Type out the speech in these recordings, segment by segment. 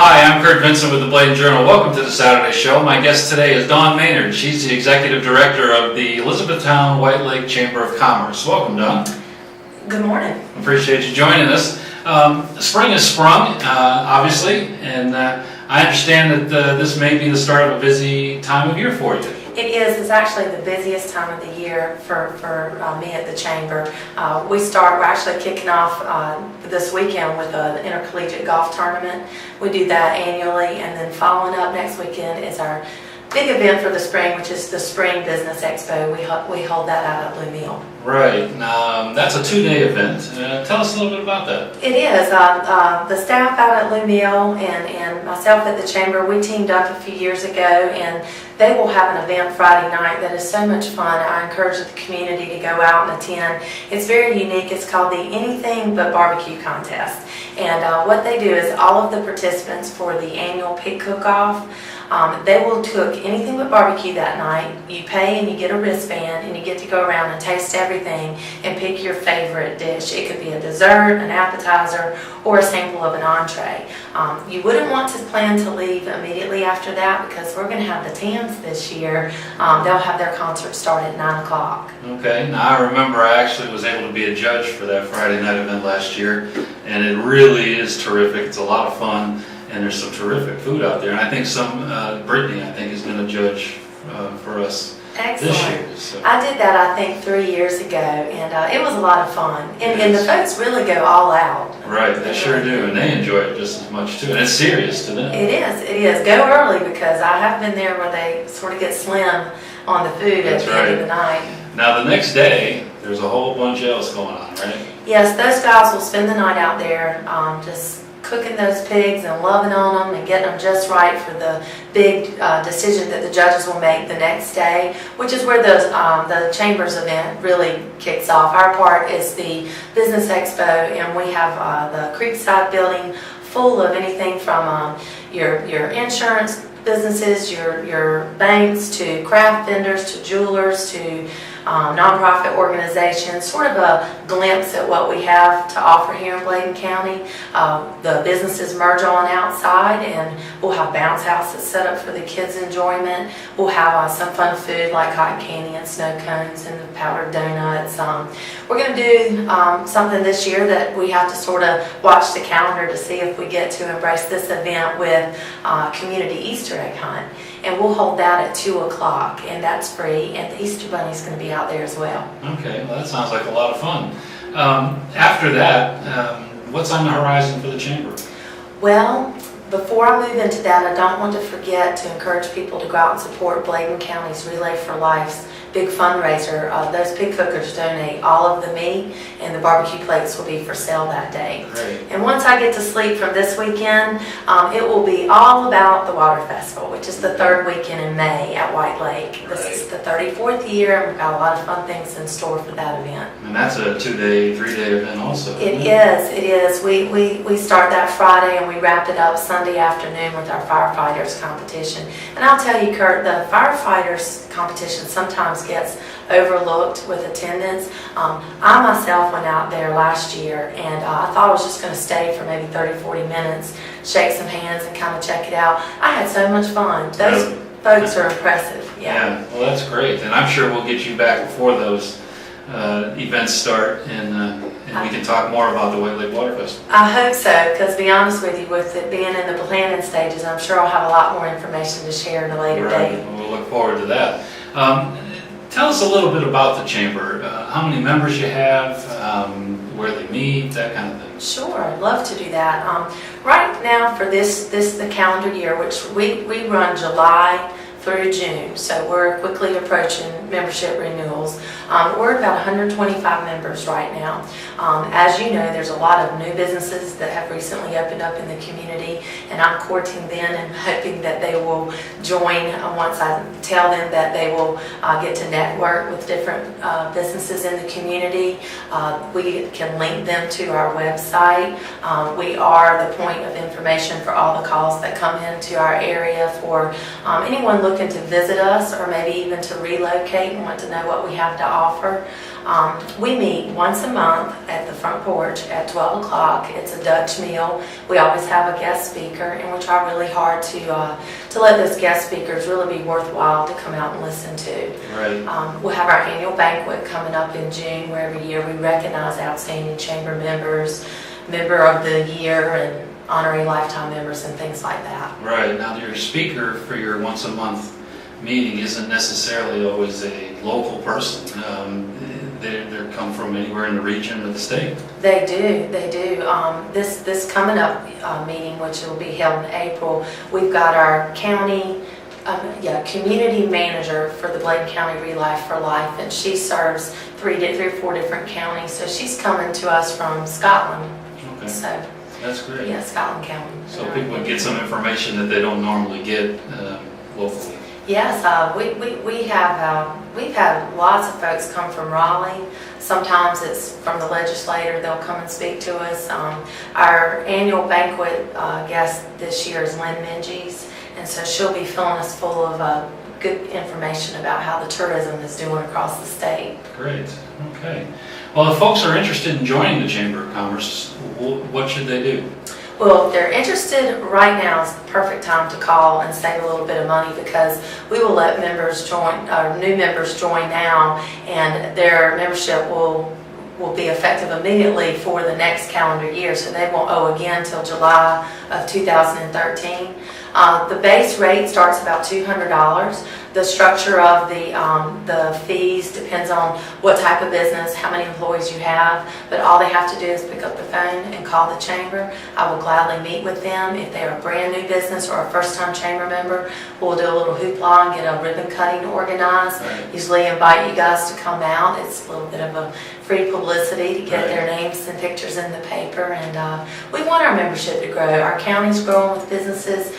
Hi, I'm Kurt Vincent with the Bladen Journal. Welcome to the Saturday Show. My guest today is Dawn Maynard. She's the Executive Director of the Elizabethtown-White Lake Chamber of Commerce. Welcome, Dawn. Good morning. Appreciate you joining us. Spring has sprung, obviously, and I understand that this may be the start of a busy time of year for you. It is. It's actually the busiest time of the year for me at the Chamber. We're actually kicking off this weekend with an intercollegiate golf tournament. We do that annually, and then following up next weekend is our big event for the spring, which is the Spring Business Expo. We hold that out at Lu Mil. Right. That's a two-day event. Tell us a little bit about that. It is. The staff out at Lu Mil and myself at the Chamber, we teamed up a few years ago, and they will have an event Friday night that is so much fun. I encourage the community to go out and attend. It's very unique. It's called the Anything But Barbecue Contest. And what they do is all of the participants for the annual pig cook-off, they will cook anything but barbecue that night. You pay and you get a wristband and you get to go around and taste everything and pick your favorite dish. It could be a dessert, an appetizer, or a sample of an entree. You wouldn't want to plan to leave immediately after that because we're going to have the Tams this year. They'll have their concert start at 9 o'clock. Okay, now I remember I actually was able to be a judge for that Friday night event last year, and it really is terrific. It's a lot of fun. And there's some terrific food out there. And I think Brittany, I think, is going to judge for us this year. So. I did that, I think, 3 years ago, and it was a lot of fun. And the folks really go all out. Right, they sure do, and they enjoy it just as much, too. And it's serious to them. It is. Go early, because I have been there where they sort of get slim on the food at the end of the night. Now, the next day, there's a whole bunch else going on, right? Yes, those guys will spend the night out there just cooking those pigs and loving on them and getting them just right for the big decision that the judges will make the next day, which is where the Chamber's event really kicks off. Our part is the Business Expo, and we have the Creekside building full of anything from your insurance businesses, your banks, to craft vendors, to jewelers, to nonprofit organizations, sort of a glimpse at what we have to offer here in Bladen County. The businesses merge on outside, and we'll have bounce houses set up for the kids' enjoyment. We'll have some fun food like cotton candy and snow cones and powdered donuts. We're going to do something this year that we have to sort of watch the calendar to see if we get to embrace this event with community Easter egg hunt. And we'll hold that at 2 o'clock, and that's free, and the Easter Bunny's going to be out there as well. Okay, well that sounds like a lot of fun. After that, what's on the horizon for the Chamber? Well, before I move into that, I don't want to forget to encourage people to go out and support Bladen County's Relay for Life's big fundraiser. Those pig cookers donate all of the meat, and the barbecue plates will be for sale that day. Great. And once I get to sleep from this weekend, it will be all about the Water Festival, which is the third weekend in May at White Lake. This is the 34th year, and we've got a lot of fun things in store for that event. And that's a 2-day, 3-day event also. It is. We start that Friday, and we wrap it up Sunday afternoon with our firefighters competition. And I'll tell you, Kurt, the firefighters competition sometimes gets overlooked with attendance. I myself went out there last year, and I thought I was just going to stay for maybe 30-40 minutes, shake some hands and kind of check it out. I had so much fun. Those folks are impressive. Yeah, well that's great, and I'm sure we'll get you back before those events start, and we can talk more about the White Lake Water Festival. I hope so, because to be honest with you, with it being in the planning stages, I'm sure I'll have a lot more information to share in a later date. We'll look forward to that. Tell us a little bit about the Chamber, how many members you have, where they meet, that kind of thing. Sure, I'd love to do that. Right now for the calendar year, which we run July through June, so we're quickly approaching membership renewals. We're about 125 members right now. As you know, there's a lot of new businesses that have recently opened up in the community, and I'm courting them and hoping that they will join once I tell them that they will get to network with different businesses in the community. We can link them to our website. We are the point of information for all the calls that come into our area for anyone looking looking to visit us or maybe even to relocate and want to know what we have to offer, we meet once a month at the front porch at 12 o'clock. It's a Dutch meal. We always have a guest speaker, and we try really hard to let those guest speakers really be worthwhile to come out and listen to. Right. We'll have our annual banquet coming up in June, where every year we recognize outstanding chamber members, member of the year, and honorary lifetime members and things like that. Right. Now, your speaker for your once a month meeting isn't necessarily always a local person. They come from anywhere in the region or the state. They do. This coming up meeting, which will be held in April, we've got our county, community manager for the Bladen County Relife for Life, and she serves three or four different counties. So she's coming to us from Scotland. Okay. So that's great. yeah, Scotland County. So people would get some information that they don't normally get locally. Yes, we've had lots of folks come from Raleigh. Sometimes it's from the legislator, they'll come and speak to us. Our annual banquet guest this year is Lynn Minges, and so she'll be filling us full of good information about how the tourism is doing across the state. Great, okay. Well, if folks are interested in joining the Chamber of Commerce, what should they do? Well, if they're interested, right now is the perfect time to call and save a little bit of money, because we will let members join, new members join now, and their membership will be effective immediately for the next calendar year, so they won't owe again until July of 2013. The base rate starts about $200. The structure of the fees depends on what type of business, how many employees you have, but all they have to do is pick up the phone and call the chamber. I will gladly meet with them. If they're a brand new business or a first-time chamber member, we'll do a little hoopla and get a ribbon cutting organized. Right. Usually invite you guys to come out. It's a little bit of a free publicity to get Right. their names and pictures in the paper, and we want our membership to grow. Our county's growing with businesses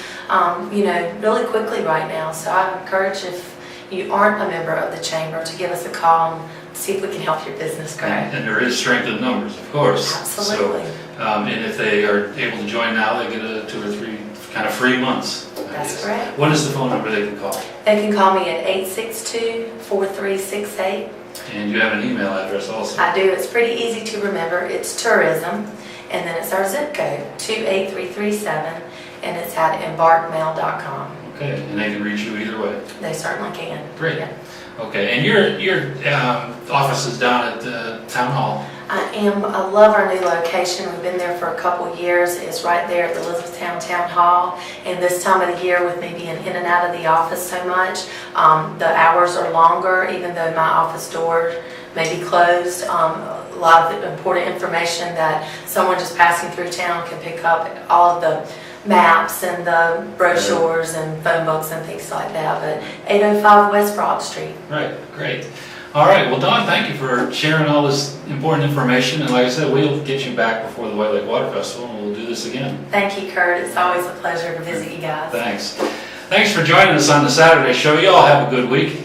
really quickly right now, so I encourage, if you aren't a member of the chamber, to give us a call and see if we can help your business grow. And there is strength in numbers, of course. Absolutely. So, and if they are able to join now, they get 2 or 3 kind of free months. That's correct. What is the phone number they can call? They can call me at 862-4368. And you have an email address also. I do. It's pretty easy to remember. It's tourism, and then it's our zip code, 28337, and it's at embarkmail.com. Okay, and they can reach you either way. They certainly can. Great. Yeah. Okay, and your office is down at Town Hall. I love our new location. We've been there for a couple years. It's right there at the Elizabethtown Hall. And this time of the year, with me being in and out of the office so much, the hours are longer, even though my office door may be closed. A lot of important information that someone just passing through town can pick up, all of the maps and the brochures and phone books and things like that. But 805 West Broad Street. Right, great. All right, well, Dawn, thank you for sharing all this important information. And like I said, we'll get you back before the White Lake Water Festival, and we'll do this again. Thank you, Kurt. It's always a pleasure to visit you guys. Thanks. Thanks for joining us on the Saturday show. You all have a good week.